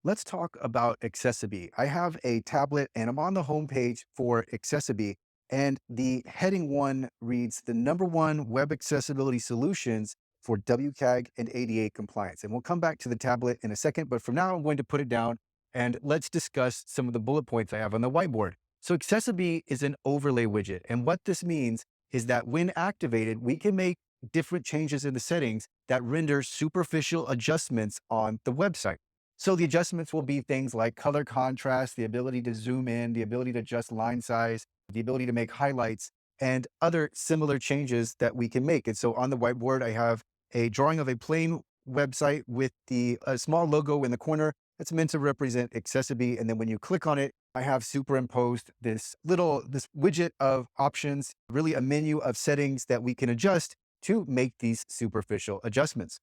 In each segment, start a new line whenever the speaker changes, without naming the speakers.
let's talk about AccessiBe. I have a tablet and I'm on the homepage for AccessiBe, and the heading one reads the #1 web accessibility solutions for WCAG and ADA compliance. And we'll come back to the tablet in a second, but for now, I'm going to put it down and let's discuss some of the bullet points I have on the whiteboard. So AccessiBe is an overlay widget. And what this means is that when activated, we can make different changes in the settings that render superficial adjustments on the website. So the adjustments will be things like color contrast, the ability to zoom in, the ability to adjust line size, the ability to make highlights, and other similar changes that we can make. And so on the whiteboard, I have a drawing of a plain website with the small logo in the corner that's meant to represent AccessiBe. And then when you click on it, I have superimposed this widget of options, really a menu of settings that we can adjust to make these superficial adjustments.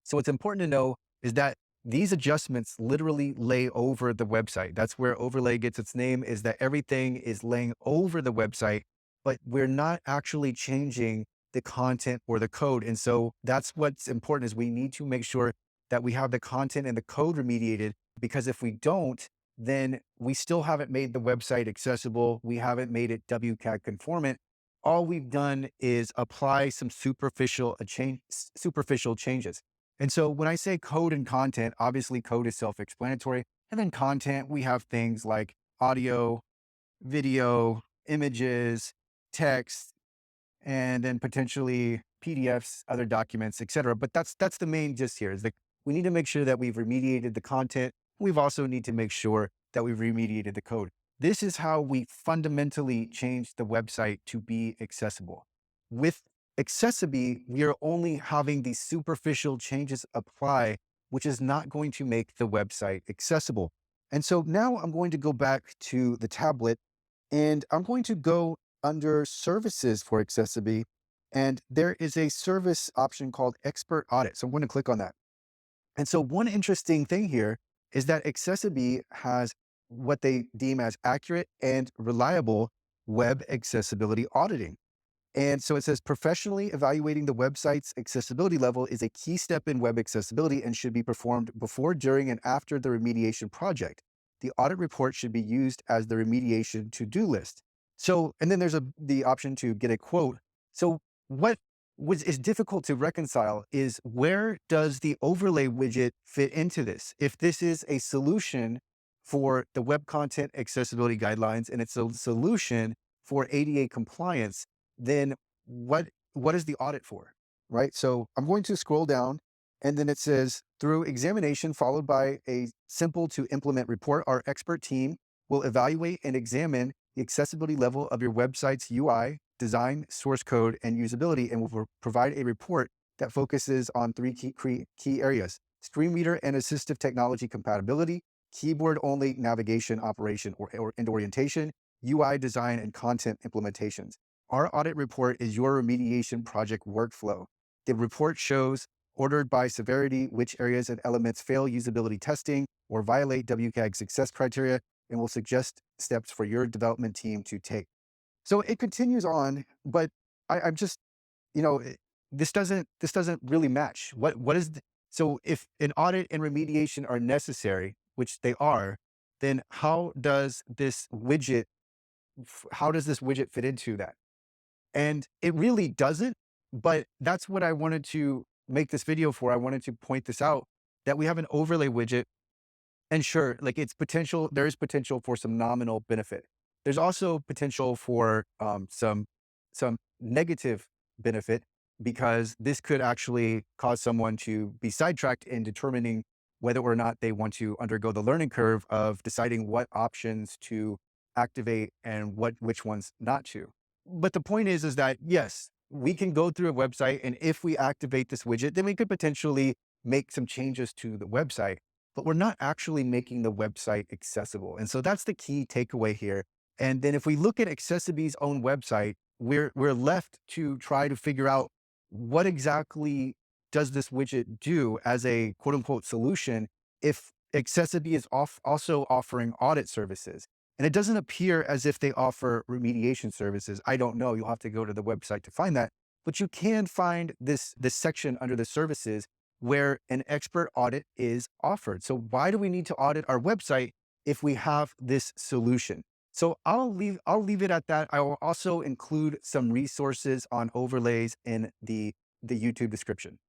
So what's important to know is that these adjustments literally lay over the website. That's where overlay gets its name, is that everything is laying over the website, but we're not actually changing the content or the code. And so that's what's important, is we need to make sure that we have the content and the code remediated, because if we don't, then we still haven't made the website accessible. We haven't made it WCAG conformant. All we've done is apply some superficial changes. And so when I say code and content, obviously code is self-explanatory. And then content, we have things like audio, video, images, text, and then potentially PDFs, other documents, etc. But that's the main gist here, is that we need to make sure that we've remediated the content. We've also need to make sure that we've remediated the code. This is how we fundamentally change the website to be accessible. With AccessiBe, we are only having these superficial changes apply, which is not going to make the website accessible. And so now I'm going to go back to the tablet and I'm going to go under services for AccessiBe. And there is a service option called expert audit. So I'm going to click on that. And so one interesting thing here is that AccessiBe has what they deem as accurate and reliable web accessibility auditing. And so it says professionally evaluating the website's accessibility level is a key step in web accessibility and should be performed before, during, and after the remediation project. The audit report should be used as the remediation to-do list. So, and then there's the option to get a quote. So what is difficult to reconcile is, where does the overlay widget fit into this? If this is a solution for the web content accessibility guidelines and it's a solution for ADA compliance, then what is the audit for, right? So I'm going to scroll down, and then it says, through examination followed by a simple to implement report, our expert team will evaluate and examine the accessibility level of your website's UI, design, source code, and usability, and will provide a report that focuses on three key areas: screen reader and assistive technology compatibility, keyboard only navigation operation and orientation, UI design, and content implementations. Our audit report is your remediation project workflow. The report shows, ordered by severity, which areas and elements fail usability testing or violate WCAG success criteria, and will suggest steps for your development team to take. So it continues on, but I'm just, this doesn't really match. So if an audit and remediation are necessary, which they are, then how does this widget fit into that? And it really doesn't, but that's what I wanted to make this video for. I wanted to point this out, that we have an overlay widget, and sure, like there is potential for some nominal benefit. There's also potential for some negative benefit, because this could actually cause someone to be sidetracked in determining whether or not they want to undergo the learning curve of deciding what options to activate and which ones not to. But the point is that yes, we can go through a website, and if we activate this widget, then we could potentially make some changes to the website, but we're not actually making the website accessible. And so that's the key takeaway here. And then if we look at AccessiBe's own website, we're left to try to figure out, what exactly does this widget do as a quote unquote solution, if AccessiBe is also offering audit services. And it doesn't appear as if they offer remediation services. I don't know. You'll have to go to the website to find that. But you can find this section under the services where an expert audit is offered. So why do we need to audit our website if we have this solution? So I'll leave it at that. I will also include some resources on overlays in the YouTube description.